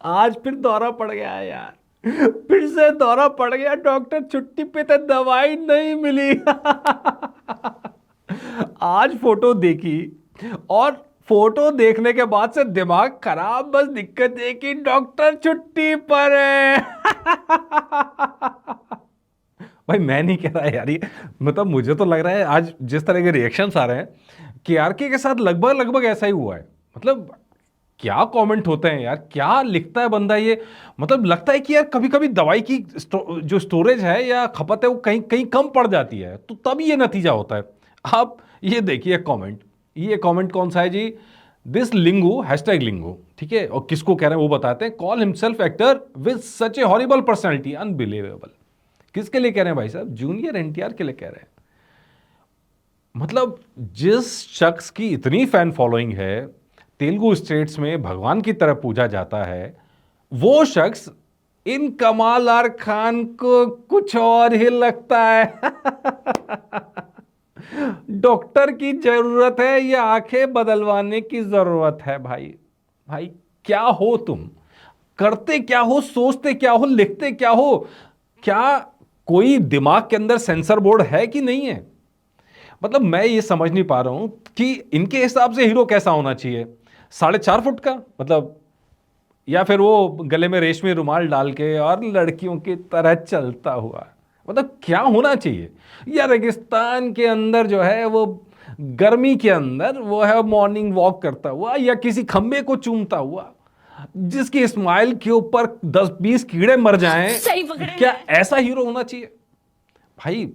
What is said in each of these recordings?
आज फिर दौरा पड़ गया है यार, फिर से दौरा पड़ गया, डॉक्टर छुट्टी पे थे, दवाई नहीं मिली। आज फोटो देखी और फोटो देखने के बाद से दिमाग खराब, बस दिक्कत है कि डॉक्टर छुट्टी पर है। भाई मैं नहीं कह रहा यार, ये मतलब मुझे तो लग रहा है आज जिस तरह के रिएक्शंस आ रहे हैं, केआरके के साथ लगभग लगभग ऐसा ही हुआ है। मतलब क्या कमेंट होते हैं यार, क्या लिखता है बंदा ये। मतलब लगता है कि यार कभी कभी दवाई की जो स्टोरेज है या खपत है वो कहीं कहीं कम पड़ जाती है, तो तब ये नतीजा होता है। आप ये देखिए कमेंट, ये कमेंट कौन सा है जी, दिस लिंगू हैशटैग लिंगू, ठीक है, और किसको कह रहे हैं वो बताते हैं। Call himself actor with such A horrible personality unbelievable. किसके लिए कह रहे हैं भाई साहब, जूनियर एनटीआर के लिए कह रहे हैं। मतलब जिस शख्स की इतनी फैन फॉलोइंग है, तेलुगु स्टेट्स में भगवान की तरह पूजा जाता है, वो शख्स इन कमाल आर खान को कुछ और ही लगता है। डॉक्टर की जरूरत है या आंखें बदलवाने की जरूरत है भाई। भाई क्या हो तुम, करते क्या हो, सोचते क्या हो, लिखते क्या हो, क्या कोई दिमाग के अंदर सेंसर बोर्ड है कि नहीं है। मतलब मैं ये समझ नहीं पा रहा हूं कि इनके हिसाब से हीरो कैसा होना चाहिए, 4.5 फुट का मतलब, या फिर वो गले में रेशमी रुमाल डाल के और लड़कियों की तरह चलता हुआ, मतलब क्या होना चाहिए। या रेगिस्तान के अंदर जो है वो गर्मी के अंदर वो है मॉर्निंग वॉक करता हुआ, या किसी खंबे को चूमता हुआ जिसकी स्माइल के ऊपर 10-20 कीड़े मर जाएं, क्या ऐसा हीरो होना चाहिए। भाई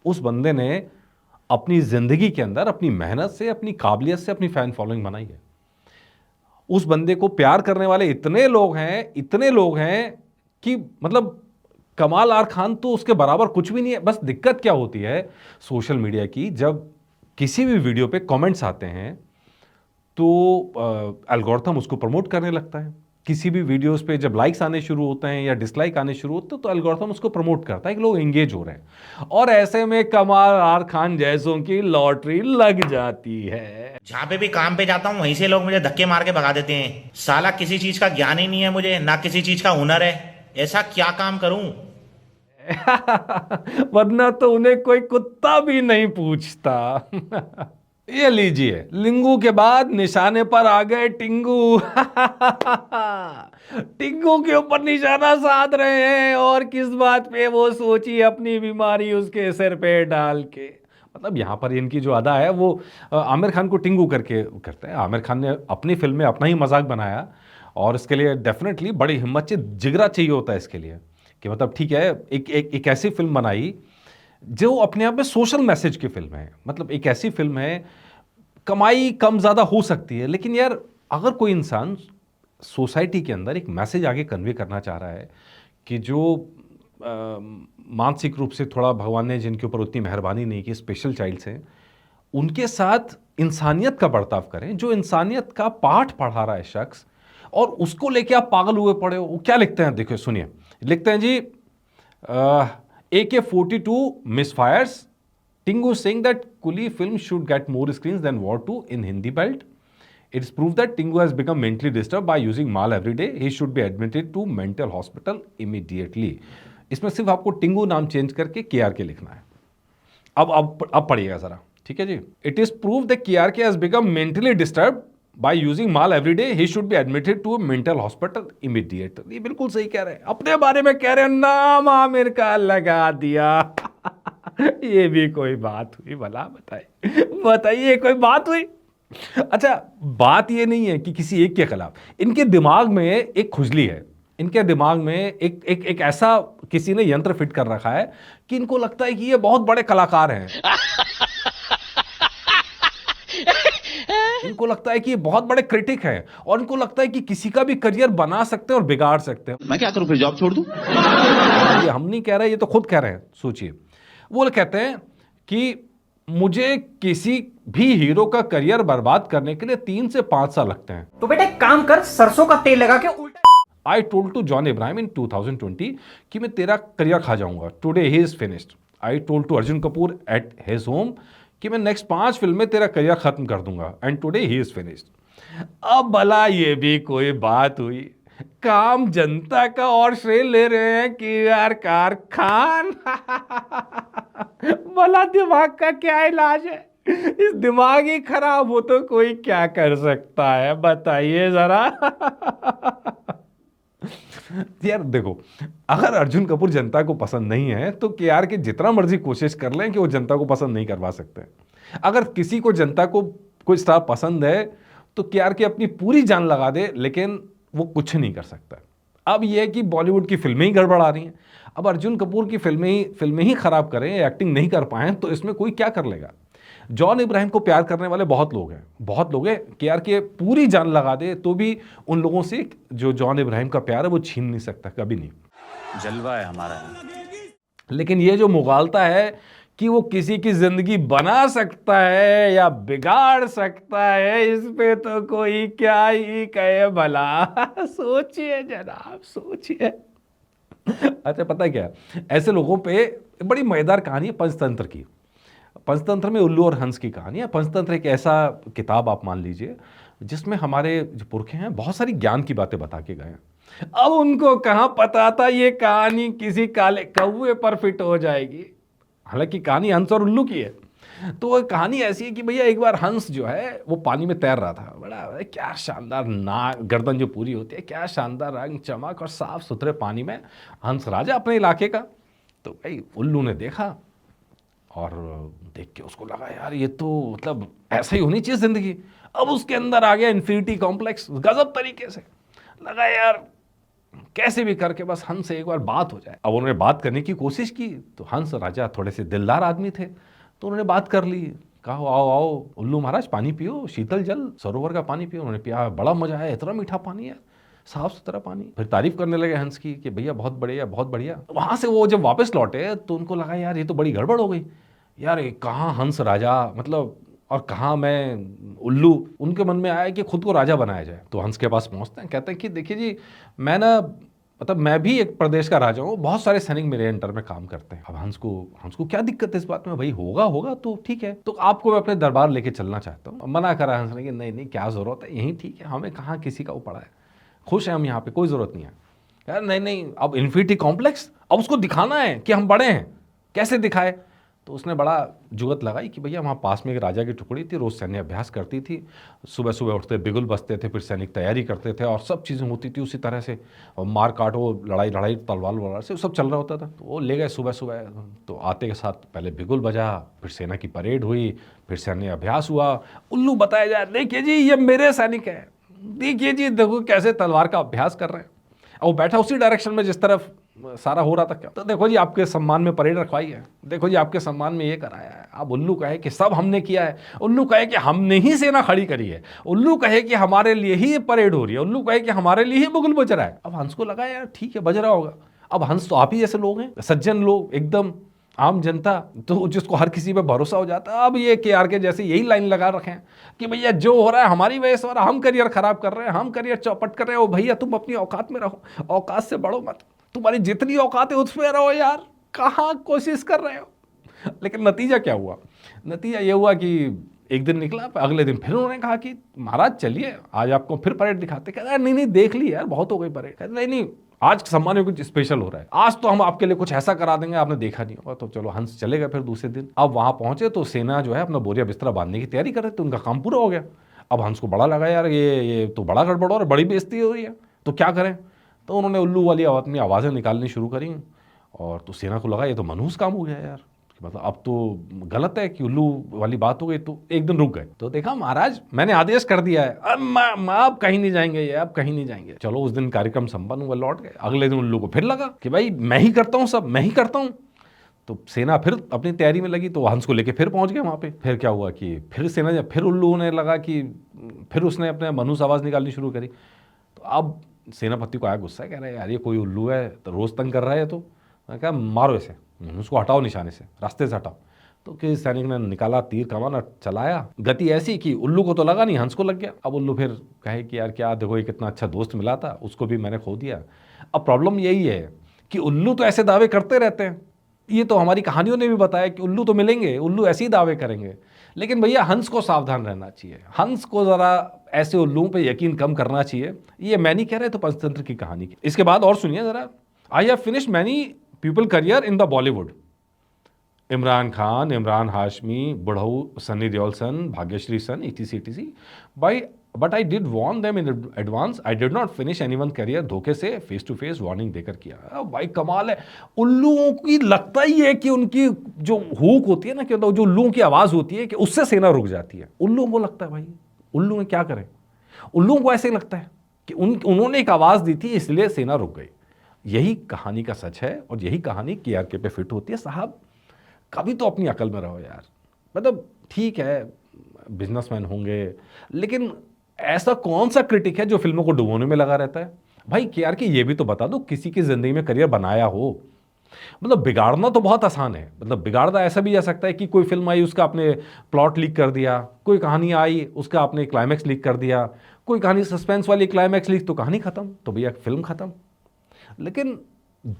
उस बंदे ने अपनी जिंदगी के अंदर अपनी मेहनत से, अपनी काबिलियत से अपनी फैन फॉलोइंग बनाई है। उस बंदे को प्यार करने वाले इतने लोग हैं, इतने लोग हैं कि मतलब कमाल आर खान तो उसके बराबर कुछ भी नहीं है। बस दिक्कत क्या होती है सोशल मीडिया की, जब किसी भी वीडियो पे कमेंट्स आते हैं तो एल्गोरिथम उसको प्रमोट करने लगता है। किसी भी वीडियोस पे जब लाइक्स आने शुरू होते हैं या डिसलाइक आने शुरू होते हैं तो एल्गोरिथम उसको प्रमोट करता है कि लोग एंगेज हो रहे हैं, और ऐसे में कमाल आर खान जैसों की लॉटरी लग जाती है। जहाँ पे भी काम पे जाता हूँ वहीं से लोग मुझे धक्के मार के भगा देते हैं। साला किसी चीज का ज्ञान ही नहीं है मुझे, ना किसी चीज का हुनर है। ऐसा क्या काम करूं। वरना तो उन्हें कोई कुत्ता भी नहीं पूछता। ये लीजिए, लिंगू के बाद निशाने पर आ गए टिंगू। टिंगू के ऊपर निशाना साध रहे हैं, और किस बात पे, वो सोचिए अपनी बीमारी उसके सिर पे डाल के। मतलब यहां पर इनकी जो अदा है वो आमिर खान को टिंगू करके करते हैं। आमिर खान ने अपनी फिल्म में अपना ही मजाक बनाया, और इसके लिए डेफिनेटली बड़ी हिम्मत से जिगरा चाहिए होता है इसके लिए, कि मतलब ठीक है, एक ऐसी फिल्म बनाई जो अपने आप में सोशल मैसेज की फिल्म है। मतलब एक ऐसी फिल्म है, कमाई कम ज़्यादा हो सकती है, लेकिन यार अगर कोई इंसान सोसाइटी के अंदर एक मैसेज आगे कन्वे करना चाह रहा है कि जो मानसिक रूप से थोड़ा भगवान ने जिनके ऊपर उतनी मेहरबानी नहीं की, स्पेशल चाइल्ड्स हैं, उनके साथ इंसानियत का बर्ताव करें, जो इंसानियत का पाठ पढ़ा रहा है शख्स, और उसको लेके आप पागल हुए पड़े हो। वो क्या लिखते हैं, देखो सुनिए, लिखते हैं जी, AK-42 misfires. Tingu saying that Kuli film should get more screens than War 2 in Hindi belt. It's proof that Tingu has become mentally disturbed by using mal every day. He should be admitted to mental hospital immediately. इसमें सिर्फ आपको टिंगू नाम change करके KRK लिखना है। अब पढ़िएगा जरा, ठीक है जी। It is prove that KRK has become mentally disturb by using माल every day, he should be admitted to mental hospital immediately. बिल्कुल सही कह रहे हैं, अपने बारे में कह रहे हैं, नाम आमिर का लगा दिया। ये भी कोई बात हुई भला, बताइए कोई बात हुई। अच्छा, बात ये नहीं है कि किसी एक के खिलाफ, इनके दिमाग में एक खुजली है, इनके दिमाग में एक ऐसा किसी ने यंत्र फिट कर रखा है कि इनको लगता है कि ये बहुत बड़े कलाकार हैं। इनको लगता है कि ये बहुत बड़े क्रिटिक हैं, और इनको लगता है कि किसी का भी करियर बना सकते हैं और बिगाड़ सकते हैं। मैं क्या करूं, फिर जॉब छोड़ दूं? ये हम नहीं कह रहे, ये तो खुद कह रहे हैं। सोचिए, वो कहते हैं कि मुझे किसी भी हीरो का करियर बर्बाद करने के लिए 3 से 5 साल लगते हैं। तो बेटा एक काम कर, सरसों का तेल लगा के उल्टा। I told to John Abraham in 2020 कि मैं तेरा करियर खा जाऊंगा। Today he is finished. I told to Arjun Kapoor at his home कि मैं नेक्स्ट 5 फिल्म में तेरा करियर खत्म कर दूंगा, and today he is finished. अब भला ये भी कोई बात हुई? काम जनता का और श्रेय ले रहे हैं कि यार कार खान। भला दिमाग का क्या इलाज है? इस दिमाग ही खराब हो तो कोई क्या कर सकता है, बताइए जरा। यार देखो, अगर अर्जुन कपूर जनता को पसंद नहीं है तो केआर के जितना मर्जी कोशिश कर लें कि वो जनता को पसंद नहीं करवा सकते। अगर किसी को जनता को कोई स्टार पसंद है तो केआर के अपनी पूरी जान लगा दे, लेकिन वो कुछ नहीं कर सकता। अब यह है कि बॉलीवुड की फिल्में ही गड़बड़ आ रही हैं। अब अर्जुन कपूर की फिल्में ही खराब करें, एक्टिंग नहीं कर पाए तो इसमें कोई क्या कर लेगा? जॉन इब्राहिम को प्यार करने वाले बहुत लोग हैं। केआर के पूरी जान लगा दे तो भी उन लोगों से जो जॉन इब्राहिम का प्यार है वो छीन नहीं सकता, कभी नहीं। जलवा है हमारा। लेकिन ये जो मुगालता है कि वो किसी की जिंदगी बना सकता है या बिगाड़ सकता है, इस पे तो कोई क्या ही कहे भला। सोचिए जनाब, सोचिए। अच्छा, पता है क्या, ऐसे लोगों पे बड़ी मजेदार कहानी है पंचतंत्र की। पंचतंत्र में उल्लू और हंस की कहानी है। पंचतंत्र एक ऐसा किताब आप मान लीजिए जिसमें हमारे जो पुरखे हैं बहुत सारी ज्ञान की बातें बता के गए हैं। अब उनको कहाँ पता था ये कहानी किसी काले कौवे पर फिट हो जाएगी। हालांकि कहानी हंस और उल्लू की है। तो वो कहानी ऐसी है कि भैया एक बार हंस जो है वो पानी में तैर रहा था। बड़ा क्या शानदार नाक, गर्दन जो पूरी होती है, क्या शानदार रंग चमक और साफ सुथरे पानी में हंस राजा अपने इलाके का। तो भाई उल्लू ने देखा और देख के उसको लगा यार ये तो मतलब ऐसा ही होनी चाहिए जिंदगी। अब उसके अंदर आ गया इन्फिनिटी कॉम्प्लेक्स, गजब तरीके से लगा यार कैसे भी करके बस हंस से एक बार बात हो जाए। अब उन्होंने बात करने की कोशिश की तो हंस राजा थोड़े से दिलदार आदमी थे तो उन्होंने बात कर ली। कहा आओ आओ उल्लू महाराज पानी पियो, शीतल जल सरोवर का पानी पियो। उन्होंने पिया, बड़ा मजा आया, इतना मीठा पानी है, साफ सुथरा पानी। फिर तारीफ करने लगे हंस की कि भैया बहुत बढ़िया बहुत बढ़िया। वहां से वो जब वापस लौटे तो उनको लगा यार ये तो बड़ी गड़बड़ हो गई यार, कहाँ हंस राजा मतलब और कहाँ मैं उल्लू। उनके मन में आया कि खुद को राजा बनाया जाए। तो हंस के पास पहुंचते हैं, कहते हैं कि देखिए जी मैं ना मतलब मैं भी एक प्रदेश का राजा हूँ, बहुत सारे सैनिक मेरे अंडर में काम करते हैं। अब हंस को क्या दिक्कत है इस बात में? भाई होगा तो ठीक है, तो आपको मैं अपने दरबार लेके चलना चाहता हूँ। मना करा हंस ने कि नहीं क्या जरूरत है, यही ठीक है, हमें कहाँ किसी का वो पड़ा है, खुश है हम यहाँ पे, कोई जरूरत नहीं है। यार नहीं अब इन्फिनिटी कॉम्प्लेक्स, अब उसको दिखाना है कि हम बड़े हैं, कैसे दिखाए? तो उसने बड़ा जुगत लगाई कि भैया वहाँ पास में एक राजा की टुकड़ी थी, रोज़ सैन्य अभ्यास करती थी, सुबह सुबह उठते बिगुल बजते थे, फिर सैनिक तैयारी करते थे और सब चीज़ें होती थी उसी तरह से, और मार काटो लड़ाई तलवार से सब चल रहा होता था। तो वो ले गए सुबह सुबह, तो आते के साथ पहले बिगुल बजा, फिर सेना की परेड हुई, फिर सैन्य अभ्यास हुआ। उल्लू बताया जाए देखिए जी ये मेरे सैनिक हैं, देखिए जी देखो कैसे तलवार का अभ्यास कर रहे हैं। और वो बैठा उसी डायरेक्शन में जिस तरफ सारा हो रहा था। क्या तो देखो जी आपके सम्मान में परेड रखवाई है, देखो जी आपके सम्मान में ये कराया है। अब उल्लू कहे कि सब हमने किया है, उल्लू कहे कि हमने ही सेना खड़ी करी है, उल्लू कहे कि हमारे लिए ही ये परेड हो रही है, उल्लू कहे कि हमारे लिए ही बुगुल बज रहा है। अब हंस को लगा यार ठीक है बज रहा होगा। अब हंस तो आप ही जैसे लोग हैं, सज्जन लोग, एकदम आम जनता, तो जिसको हर किसी पे भरोसा हो जाता है। अब ये केआर के जैसे यही लाइन लगा रखे हैं कि भैया जो हो रहा है हमारी वजह से हो रहा है, हम करियर खराब कर रहे हैं, हम करियर चौपट कर रहे हैं। ओ भैया तुम अपनी औकात में रहो, औकात से बढ़ो मत, तुम्हारी जितनी औकात है उसमें रहो यार, कहाँ कोशिश कर रहे हो। लेकिन नतीजा क्या हुआ? नतीजा ये हुआ कि एक दिन निकला, अगले दिन फिर उन्होंने कहा कि महाराज चलिए आज आपको फिर परेड दिखाते। कहते हैं नहीं देख ली यार बहुत हो गई परेड। कहते नहीं आज सम्मान में कुछ स्पेशल हो रहा है, आज तो हम आपके लिए कुछ ऐसा करा देंगे आपने देखा नहीं होगा। तो चलो हंस चले गए फिर दूसरे दिन। अब वहां पहुंचे तो सेना जो है अपना बोरिया बिस्तरा बांधने की तैयारी कर रहे थे, उनका काम पूरा हो गया। अब हंस को बड़ा लगा यार ये तो बड़ा गड़बड़ हो रहा है, बड़ी बेइज्जती हो रही है, तो क्या करें? तो उन्होंने उल्लू वाली अपनी आवाज़ें निकालनी शुरू करी और तो सेना को लगा ये तो मनहूस काम हो गया यार, मतलब अब तो गलत है कि उल्लू वाली बात हो गई। तो एक दिन रुक गए, तो देखा महाराज मैंने आदेश कर दिया है, अब आप कहीं नहीं जाएंगे, ये आप कहीं नहीं जाएंगे। चलो उस दिन कार्यक्रम संपन्न हुआ, लौट गए। अगले दिन उल्लू को फिर लगा कि भाई मैं ही करता हूँ, सब मैं ही करता हूँ। तो सेना फिर अपनी तैयारी में लगी, तो हंस को लेके फिर पहुंच गए वहाँ पे। फिर क्या हुआ कि फिर सेना फिर उल्लू ने लगा कि फिर उसने अपने मनहूस आवाज़ निकालनी शुरू करी। तो अब सेनापति को आया गुस्सा, कह रहा है यार ये कोई उल्लू है तो रोज़ तंग कर रहा है। तो मैं कहा मारो इसे, उसको हटाओ निशाने से, रास्ते से हटाओ। तो किसी सैनिक ने निकाला तीर कमान और चलाया, गति ऐसी कि उल्लू को तो लगा नहीं, हंस को लग गया। अब उल्लू फिर कहे कि यार क्या देखो ये कितना अच्छा दोस्त मिला था, उसको भी मैंने खो दिया। अब प्रॉब्लम यही है कि उल्लू तो ऐसे दावे करते रहते हैं, ये तो हमारी कहानियों ने भी बताया कि उल्लू तो मिलेंगे, उल्लू ऐसे ही दावे करेंगे। लेकिन भैया हंस को सावधान रहना चाहिए, हंस को ज़रा ऐसे उल्लुओं पे यकीन कम करना चाहिए। ये मैं नहीं कह रहा, तो पंचतंत्र की कहानी की। इसके बाद और सुनिए जरा, I have finished many people career in the Bollywood. Imran Khan, Imran Hashmi, बुढ़ऊ Sunny Deol son, Bhagyashree son, etc बाई, but I did warn them in advance, I did not finish anyone career. धोखे से फेस टू फेस वार्निंग देकर किया। भाई कमाल है, उल्लुओं की लगता ही है कि उनकी जो हुक होती है ना, कि जो उल्लुओं की आवाज होती है कि उससे सेना रुक जाती है। उल्लुओं को लगता है भाई, उल्लू क्या करें, उल्लुओं को ऐसे लगता है कि उन्होंने एक आवाज दी थी इसलिए सेना रुक गई। यही कहानी का सच है और यही कहानी KRK पे फिट होती है। साहब कभी तो अपनी अकल में रहो यार। मतलब ठीक है बिजनेसमैन होंगे, लेकिन ऐसा कौन सा क्रिटिक है जो फिल्मों को डुबोने में लगा रहता है? भाई KRK ये भी तो बता दो, किसी की जिंदगी में करियर बनाया हो। मतलब बिगाड़ना तो बहुत आसान है, मतलब बिगाड़ना ऐसा भी जा सकता है कि कोई फिल्म आई उसका आपने प्लॉट लीक कर दिया, कोई कहानी आई उसका आपने क्लाइमैक्स लीक कर दिया, कोई कहानी सस्पेंस वाली क्लाइमैक्स लीक तो कहानी खत्म, तो भैया फिल्म खत्म। लेकिन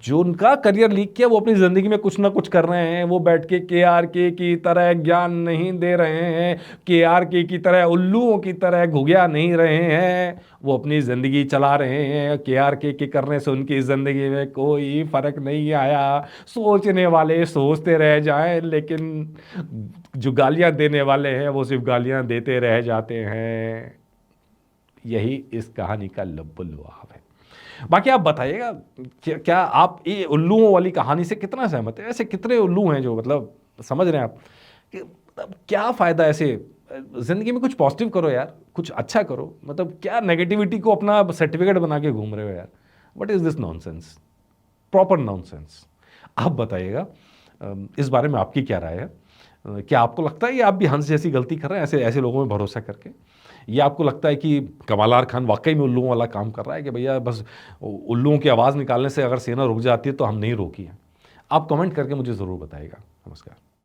जो उनका करियर लीक किया वो अपनी ज़िंदगी में कुछ ना कुछ कर रहे हैं। वो बैठ के KRK की तरह ज्ञान नहीं दे रहे हैं, KRK की तरह उल्लुओं की तरह घुगिया नहीं रहे हैं। वो अपनी ज़िंदगी चला रहे हैं। KRK के करने से उनकी ज़िंदगी में कोई फ़र्क नहीं आया। सोचने वाले सोचते रह जाएं, लेकिन जो गालियाँ देने वाले हैं वो सिर्फ गालियाँ देते रह जाते हैं। यही इस कहानी का लुभाव है। बाकी आप बताइएगा, क्या आप ये उल्लुओं वाली कहानी से कितना सहमत है? ऐसे कितने उल्लू हैं जो मतलब समझ रहे हैं आप कि मतलब क्या फ़ायदा? ऐसे ज़िंदगी में कुछ पॉजिटिव करो यार, कुछ अच्छा करो। मतलब क्या नेगेटिविटी को अपना सर्टिफिकेट बना के घूम रहे हो यार? What is this nonsense, proper nonsense. आप बताइएगा इस बारे में आपकी क्या राय है? क्या आपको लगता है कि आप भी हंस जैसी गलती कर रहे हैं ऐसे ऐसे लोगों में भरोसा करके? या आपको लगता है कि कमाल खान वाकई में उल्लुओं वाला काम कर रहा है कि भैया बस उल्लुओं की आवाज़ निकालने से अगर सेना रुक जाती है तो हम नहीं रोकी है? आप कमेंट करके मुझे ज़रूर बताइएगा। नमस्कार।